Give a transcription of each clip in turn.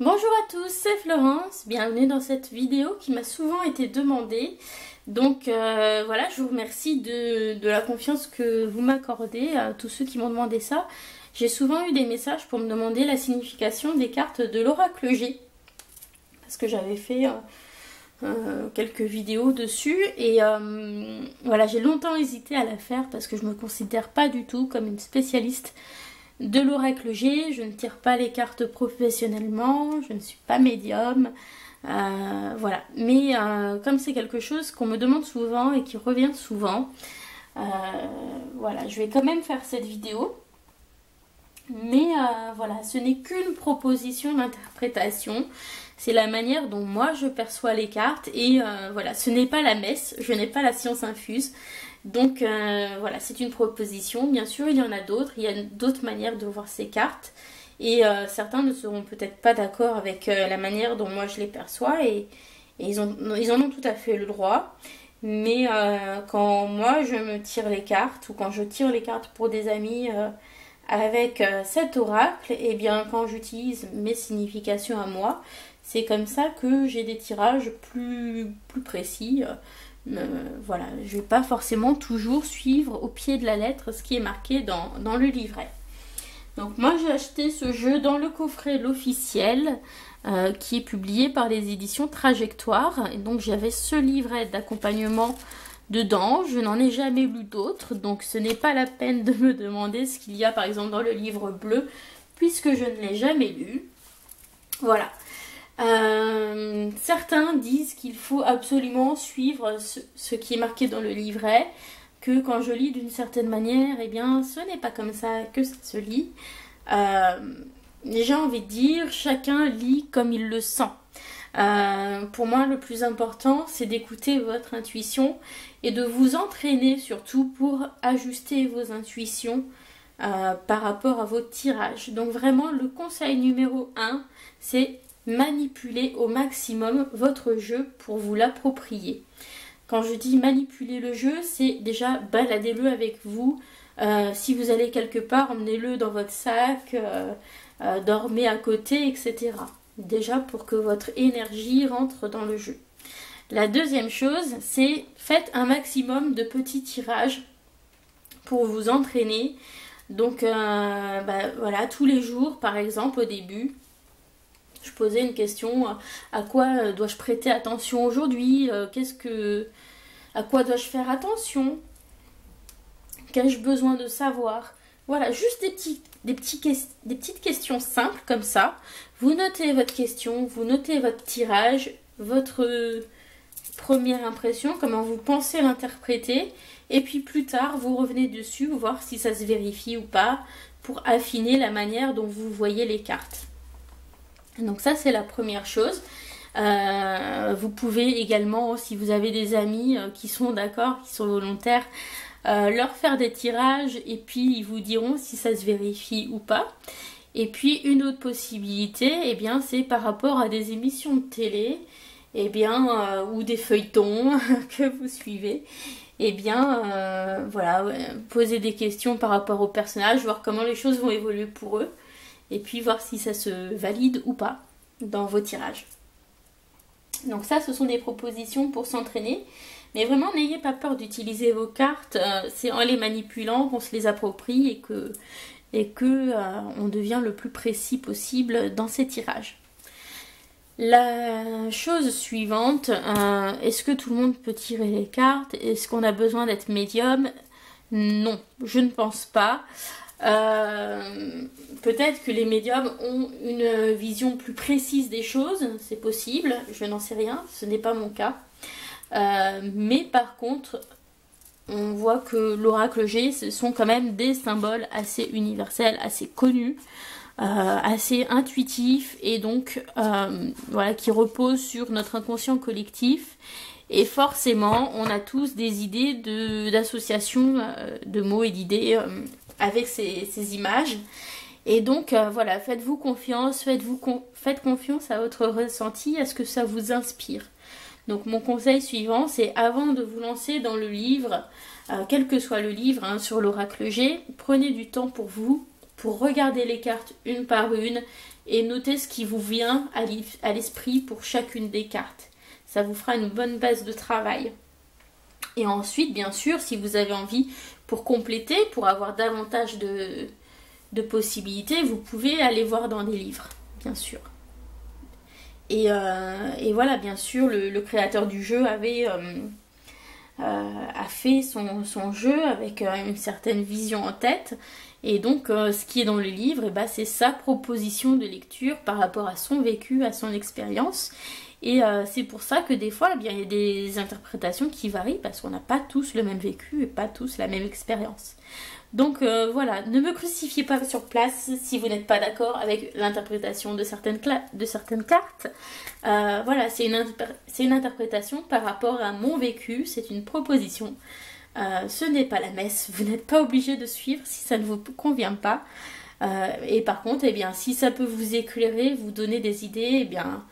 Bonjour à tous, c'est Florence, bienvenue dans cette vidéo qui m'a souvent été demandée. Donc voilà, je vous remercie de la confiance que vous m'accordez à tous ceux qui m'ont demandé ça. J'ai souvent eu des messages pour me demander la signification des cartes de l'oracle G. Parce que j'avais fait quelques vidéos dessus et voilà, j'ai longtemps hésité à la faire parce que je ne me considère pas du tout comme une spécialiste de l'oracle G. Je ne tire pas les cartes professionnellement, je ne suis pas médium, voilà. Mais comme c'est quelque chose qu'on me demande souvent et qui revient souvent, voilà, je vais quand même faire cette vidéo. Mais voilà, ce n'est qu'une proposition d'interprétation. C'est la manière dont moi je perçois les cartes et voilà, ce n'est pas la messe, je n'ai pas la science infuse. Donc voilà, c'est une proposition. Bien sûr, il y en a d'autres, il y a d'autres manières de voir ces cartes. Et certains ne seront peut-être pas d'accord avec la manière dont moi je les perçois et ils en ont tout à fait le droit. Mais quand moi je me tire les cartes ou quand je tire les cartes pour des amis avec cet oracle, et bien quand j'utilise mes significations à moi, c'est comme ça que j'ai des tirages plus précis. Voilà, je ne vais pas forcément toujours suivre au pied de la lettre ce qui est marqué dans le livret. Donc moi j'ai acheté ce jeu dans le coffret l'officiel qui est publié par les éditions Trajectoire. Et donc j'avais ce livret d'accompagnement dedans, je n'en ai jamais lu d'autres, donc ce n'est pas la peine de me demander ce qu'il y a par exemple dans le livre bleu, puisque je ne l'ai jamais lu. Voilà. Certains disent qu'il faut absolument suivre ce qui est marqué dans le livret, que quand je lis d'une certaine manière, eh bien ce n'est pas comme ça que ça se lit. J'ai envie de dire, chacun lit comme il le sent. Pour moi, le plus important, c'est d'écouter votre intuition et de vous entraîner surtout pour ajuster vos intuitions par rapport à vos tirages. Donc vraiment, le conseil numéro 1, c'est manipuler au maximum votre jeu pour vous l'approprier. Quand je dis manipuler le jeu, c'est déjà baladez-le avec vous. Si vous allez quelque part, emmenez-le dans votre sac, dormez à côté, etc. Déjà pour que votre énergie rentre dans le jeu. La deuxième chose, c'est faites un maximum de petits tirages pour vous entraîner. Donc voilà, tous les jours, par exemple, au début, je posais une question, à quoi dois-je prêter attention aujourd'hui? À quoi dois-je faire attention? Qu'ai-je besoin de savoir? Voilà, juste des petites questions simples comme ça. Vous notez votre question, vous notez votre tirage, votre première impression, comment vous pensez l'interpréter. Et puis plus tard, vous revenez dessus, voir si ça se vérifie ou pas, pour affiner la manière dont vous voyez les cartes. Donc ça, c'est la première chose. Vous pouvez également, si vous avez des amis qui sont d'accord, qui sont volontaires, leur faire des tirages et puis ils vous diront si ça se vérifie ou pas. Et puis une autre possibilité, eh bien, c'est par rapport à des émissions de télé, eh bien, ou des feuilletons que vous suivez. Eh bien, voilà, poser des questions par rapport aux personnages, voir comment les choses vont évoluer pour eux. Et puis voir si ça se valide ou pas dans vos tirages. Donc ça, ce sont des propositions pour s'entraîner. Mais vraiment, n'ayez pas peur d'utiliser vos cartes. C'est en les manipulant qu'on se les approprie et que on devient le plus précis possible dans ces tirages. La chose suivante, est-ce que tout le monde peut tirer les cartes? Est-ce qu'on a besoin d'être médium? Non, je ne pense pas. Peut-être que les médiums ont une vision plus précise des choses, c'est possible, je n'en sais rien, ce n'est pas mon cas. Mais par contre, on voit que l'oracle G, ce sont quand même des symboles assez universels, assez connus, assez intuitifs et donc voilà, qui reposent sur notre inconscient collectif. Et forcément, on a tous des idées d'associations de mots et d'idées avec ces images. Et donc, voilà, faites-vous confiance, faites confiance à votre ressenti, à ce que ça vous inspire. Donc, mon conseil suivant, c'est avant de vous lancer dans le livre, quel que soit le livre sur l'oracle G, prenez du temps pour vous pour regarder les cartes une par une et noter ce qui vous vient à l'esprit pour chacune des cartes. Ça vous fera une bonne base de travail. Et ensuite, bien sûr, si vous avez envie, pour compléter, pour avoir davantage de possibilités, vous pouvez aller voir dans des livres, bien sûr. Et voilà, bien sûr, le créateur du jeu a fait son jeu avec une certaine vision en tête. Et donc, ce qui est dans le livre, eh ben, c'est sa proposition de lecture par rapport à son vécu, à son expérience. Et c'est pour ça que des fois, eh bien, il y a des interprétations qui varient parce qu'on n'a pas tous le même vécu et pas tous la même expérience. Donc voilà, ne me crucifiez pas sur place si vous n'êtes pas d'accord avec l'interprétation de certaines cartes. Voilà, c'est une interprétation par rapport à mon vécu, c'est une proposition. Ce n'est pas la messe, vous n'êtes pas obligé de suivre si ça ne vous convient pas. Et par contre, eh bien, si ça peut vous éclairer, vous donner des idées, eh bien,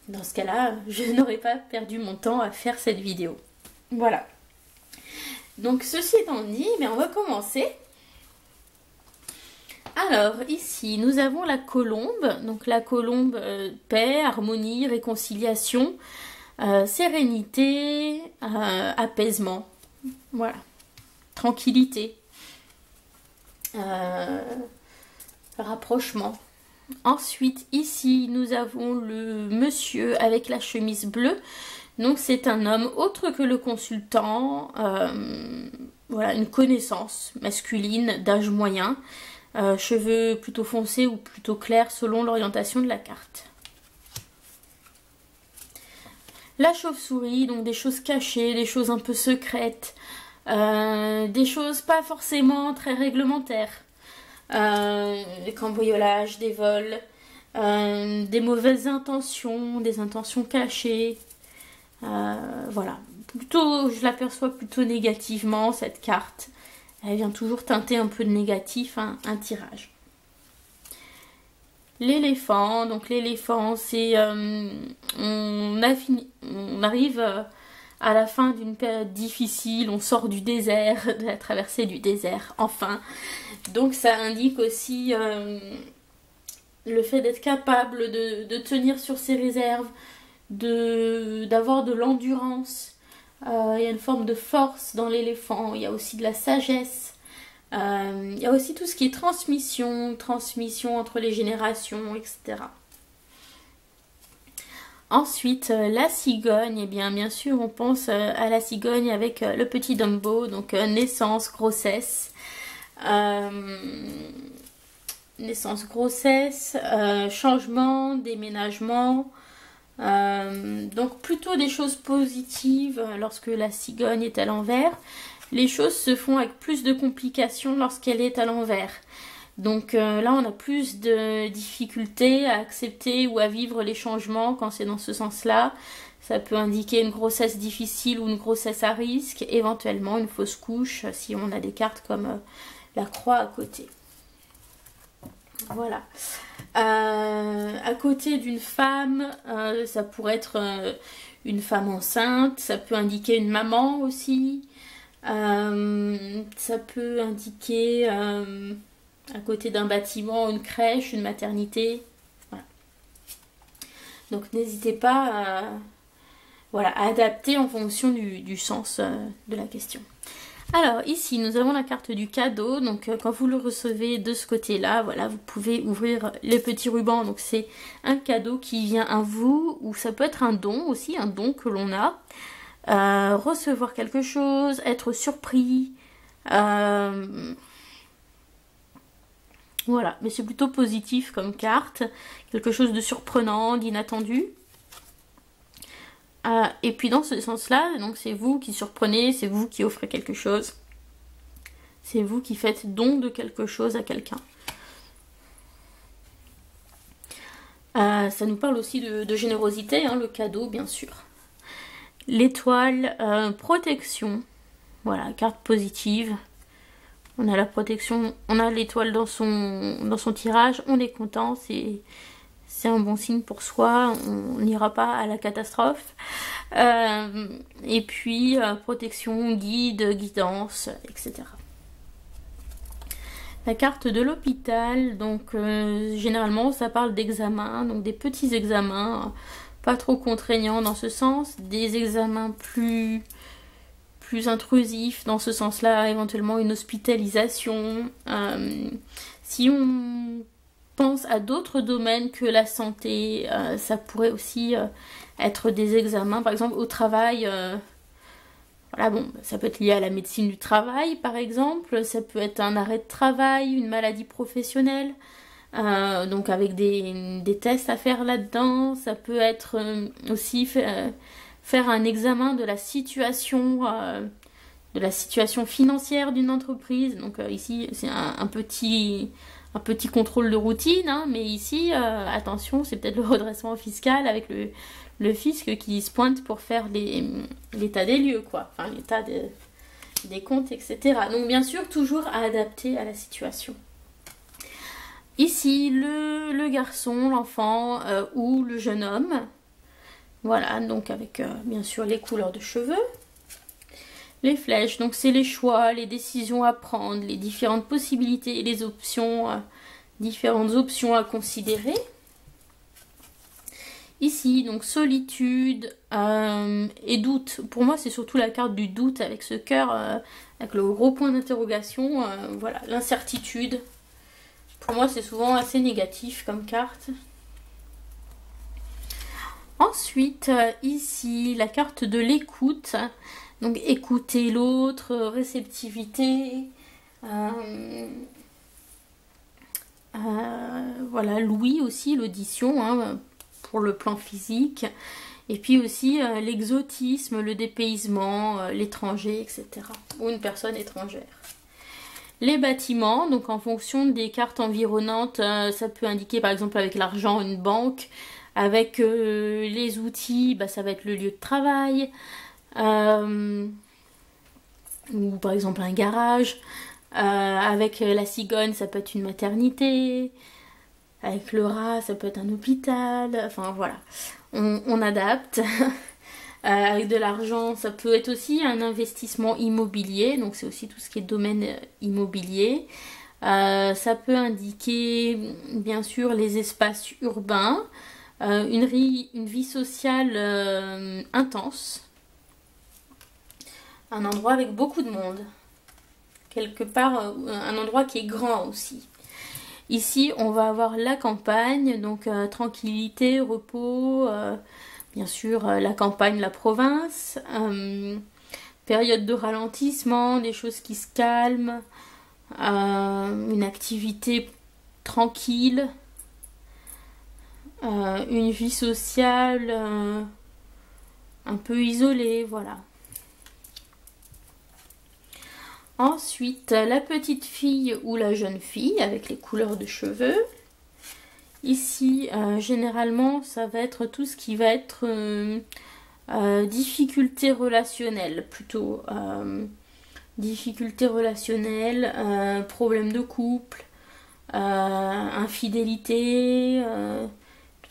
dans ce cas-là, je n'aurais pas perdu mon temps à faire cette vidéo. Voilà. Donc, ceci étant dit, eh bien, on va commencer. Alors, ici, nous avons la colombe. Donc, la colombe, paix, harmonie, réconciliation, sérénité, apaisement. Voilà. Tranquillité. Rapprochement. Ensuite, ici, nous avons le monsieur avec la chemise bleue. Donc, c'est un homme autre que le consultant. Voilà, une connaissance masculine d'âge moyen. Cheveux plutôt foncés ou plutôt clairs selon l'orientation de la carte. La chauve-souris, donc des choses cachées, des choses un peu secrètes. Des choses pas forcément très réglementaires. Des cambriolages, des vols, des mauvaises intentions, des intentions cachées. Voilà, plutôt, je l'aperçois plutôt négativement cette carte. Elle vient toujours teinter un peu de négatif, hein, un tirage. L'éléphant, donc l'éléphant, c'est on arrive à la fin d'une période difficile, on sort du désert, de la traversée du désert, enfin. Donc ça indique aussi le fait d'être capable de tenir sur ses réserves, d'avoir de l'endurance. Il y a une forme de force dans l'éléphant, il y a aussi de la sagesse. Il y a aussi tout ce qui est transmission entre les générations, etc. Ensuite, la cigogne, eh bien sûr, on pense à la cigogne avec le petit Dumbo, donc naissance, grossesse. Naissance, grossesse, changement, déménagement. Donc plutôt des choses positives lorsque la cigogne est à l'envers. Les choses se font avec plus de complications lorsqu'elle est à l'envers. Donc là, on a plus de difficultés à accepter ou à vivre les changements quand c'est dans ce sens-là. Ça peut indiquer une grossesse difficile ou une grossesse à risque, éventuellement une fausse couche, si on a des cartes comme la croix à côté. Voilà. À côté d'une femme, ça pourrait être une femme enceinte, ça peut indiquer une maman aussi. Ça peut indiquer à côté d'un bâtiment, une crèche, une maternité. Voilà. Donc n'hésitez pas à adapter en fonction du sens de la question. Alors ici nous avons la carte du cadeau, donc quand vous le recevez de ce côté là, voilà, vous pouvez ouvrir les petits rubans, donc c'est un cadeau qui vient à vous, ou ça peut être un don aussi, un don que l'on a, recevoir quelque chose, être surpris, voilà, mais c'est plutôt positif comme carte, quelque chose de surprenant, d'inattendu. Et puis dans ce sens-là, donc c'est vous qui surprenez, c'est vous qui offrez quelque chose. C'est vous qui faites don de quelque chose à quelqu'un. Ça nous parle aussi de générosité, hein, le cadeau bien sûr. L'étoile, protection. Voilà, carte positive. On a la protection, on a l'étoile dans son tirage, on est content, c'est un bon signe pour soi, on n'ira pas à la catastrophe. Et puis, protection, guide, guidance, etc. La carte de l'hôpital, donc généralement ça parle d'examens, donc des petits examens, pas trop contraignants dans ce sens, des examens plus intrusifs dans ce sens-là, éventuellement une hospitalisation. Si on pense à d'autres domaines que la santé, ça pourrait aussi être des examens, par exemple au travail. Voilà, bon, ça peut être lié à la médecine du travail, par exemple. Ça peut être un arrêt de travail, une maladie professionnelle. Donc avec des tests à faire là-dedans. Ça peut être aussi faire un examen de la situation financière d'une entreprise. Donc ici, c'est un petit contrôle de routine, hein, mais ici, attention, c'est peut-être le redressement fiscal avec le fisc qui se pointe pour faire l'état des lieux, quoi. Enfin, l'état des comptes, etc. Donc, bien sûr, toujours à adapter à la situation. Ici, le garçon, l'enfant ou le jeune homme. Voilà, donc avec, bien sûr, les couleurs de cheveux. Les flèches, donc c'est les choix, les décisions à prendre, les différentes possibilités et les options, différentes options à considérer. Ici, donc solitude et doute. Pour moi, c'est surtout la carte du doute avec ce cœur, avec le gros point d'interrogation. Voilà, l'incertitude. Pour moi, c'est souvent assez négatif comme carte. Ensuite, ici, la carte de l'écoute. Donc écouter l'autre, réceptivité, voilà, l'ouïe aussi, l'audition, hein, pour le plan physique. Et puis aussi l'exotisme, le dépaysement, l'étranger, etc. Ou une personne étrangère. Les bâtiments, donc en fonction des cartes environnantes, ça peut indiquer par exemple avec l'argent une banque. Avec les outils, bah, ça va être le lieu de travail. Ou par exemple un garage. Avec la cigogne, ça peut être une maternité. Avec le rat, ça peut être un hôpital. Enfin voilà, on adapte. Avec de l'argent, ça peut être aussi un investissement immobilier. Donc c'est aussi tout ce qui est domaine immobilier. Ça peut indiquer bien sûr les espaces urbains. Une vie sociale intense. Un endroit avec beaucoup de monde. Quelque part, un endroit qui est grand aussi. Ici, on va avoir la campagne, donc tranquillité, repos, bien sûr la campagne, la province, période de ralentissement, des choses qui se calment, une activité tranquille, une vie sociale un peu isolée, voilà. Ensuite, la petite fille ou la jeune fille avec les couleurs de cheveux. Ici, généralement, ça va être tout ce qui va être difficultés relationnelles, plutôt. Difficultés relationnelles, problèmes de couple, infidélité,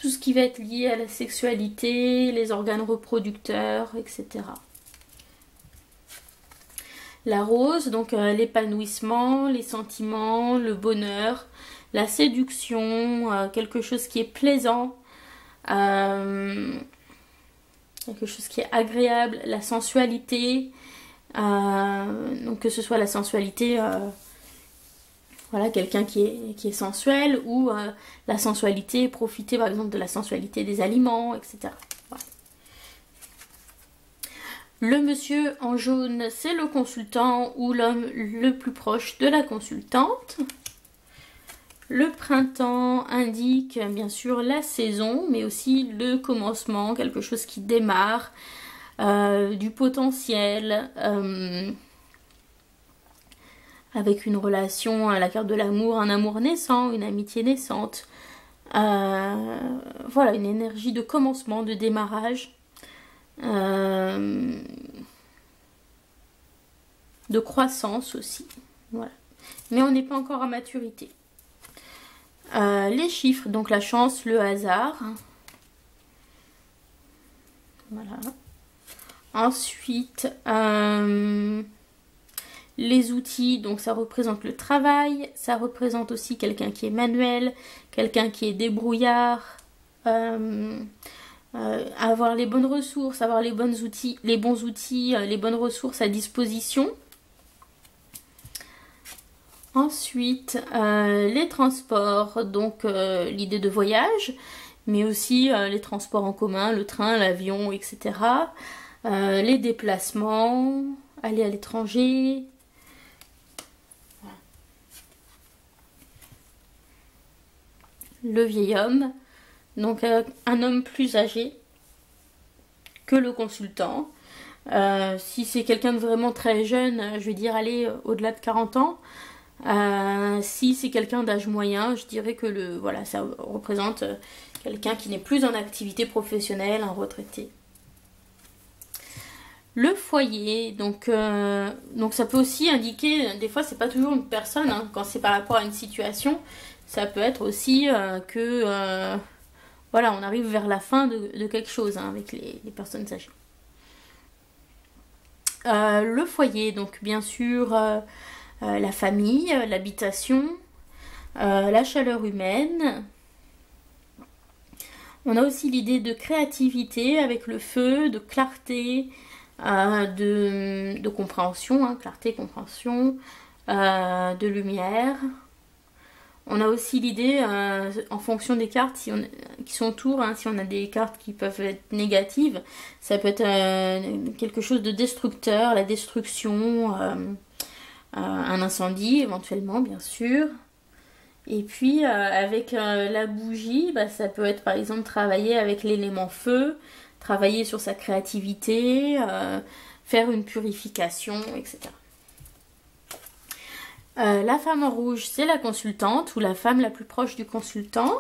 tout ce qui va être lié à la sexualité, les organes reproducteurs, etc. La rose, donc l'épanouissement, les sentiments, le bonheur, la séduction, quelque chose qui est plaisant, quelque chose qui est agréable, la sensualité, donc que ce soit la sensualité, voilà, quelqu'un qui est sensuel, ou la sensualité, profiter par exemple de la sensualité des aliments, etc. Voilà. Le monsieur en jaune, c'est le consultant ou l'homme le plus proche de la consultante. Le printemps indique bien sûr la saison, mais aussi le commencement, quelque chose qui démarre, du potentiel, avec une relation à la carte de l'amour, un amour naissant, une amitié naissante. Voilà, une énergie de commencement, de démarrage. De croissance aussi, voilà. Mais on n'est pas encore à maturité. Les chiffres, donc la chance, le hasard. Voilà. Ensuite, Les outils, donc ça représente le travail, ça représente aussi quelqu'un qui est manuel, quelqu'un qui est débrouillard, avoir les bonnes ressources, avoir les bons outils, les bonnes ressources à disposition. Ensuite, les transports, donc l'idée de voyage, mais aussi les transports en commun, le train, l'avion, etc. Les déplacements, aller à l'étranger. Le vieil homme, donc un homme plus âgé que le consultant. Si c'est quelqu'un de vraiment très jeune, je vais dire aller au-delà de 40 ans. Si c'est quelqu'un d'âge moyen, je dirais que voilà, ça représente quelqu'un qui n'est plus en activité professionnelle, un retraité. Le foyer, donc ça peut aussi indiquer, des fois c'est pas toujours une personne, hein, quand c'est par rapport à une situation, ça peut être aussi voilà, on arrive vers la fin de quelque chose, hein, avec les personnes âgées. Le foyer, donc bien sûr la famille, l'habitation, la chaleur humaine. On a aussi l'idée de créativité avec le feu, de clarté, de compréhension, hein, clarté, compréhension, de lumière. On a aussi l'idée, en fonction des cartes qui sont autour, hein, si on a des cartes qui peuvent être négatives, ça peut être quelque chose de destructeur, la destruction, un incendie éventuellement, bien sûr. Et puis avec la bougie, bah, ça peut être par exemple travailler avec l'élément feu, travailler sur sa créativité, faire une purification, etc. La femme en rouge, c'est la consultante ou la femme la plus proche du consultant.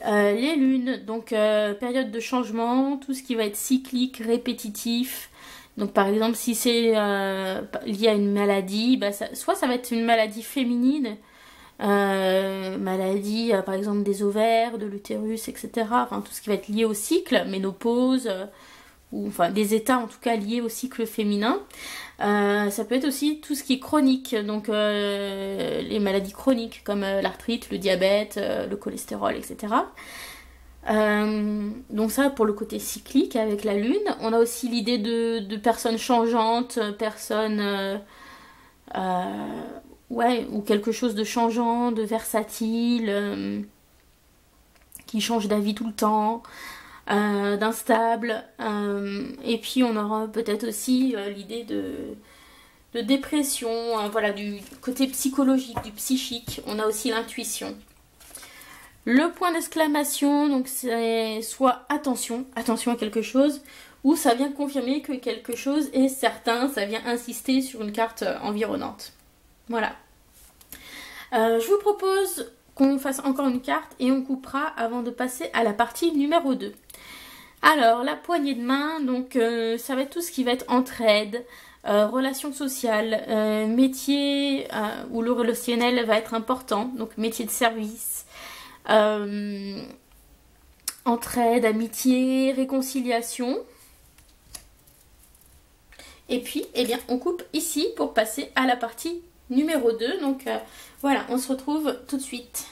Les lunes, donc période de changement, tout ce qui va être cyclique, répétitif. Donc par exemple, si c'est lié à une maladie, bah, soit ça va être une maladie féminine, maladie par exemple des ovaires, de l'utérus, etc. Enfin tout ce qui va être lié au cycle, ménopause, ou enfin des états en tout cas liés au cycle féminin. Ça peut être aussi tout ce qui est chronique, donc les maladies chroniques comme l'arthrite, le diabète, le cholestérol, etc. Donc ça pour le côté cyclique avec la lune. On a aussi l'idée de personnes changeantes, personnes ouais, ou quelque chose de changeant, de versatile, qui change d'avis tout le temps, d'instable. Et puis on aura peut-être aussi l'idée de dépression, voilà, du côté psychologique, du psychique. On a aussi l'intuition. Le point d'exclamation, donc c'est soit attention, attention à quelque chose, ou ça vient confirmer que quelque chose est certain, ça vient insister sur une carte environnante. Voilà. Je vous propose qu'on fasse encore une carte et on coupera avant de passer à la partie numéro 2. Alors, la poignée de main, donc ça va être tout ce qui va être entraide, relations sociales, métier où le relationnel va être important, donc métier de service, entraide, amitié, réconciliation. Et puis, eh bien, on coupe ici pour passer à la partie numéro 2. Donc voilà, on se retrouve tout de suite.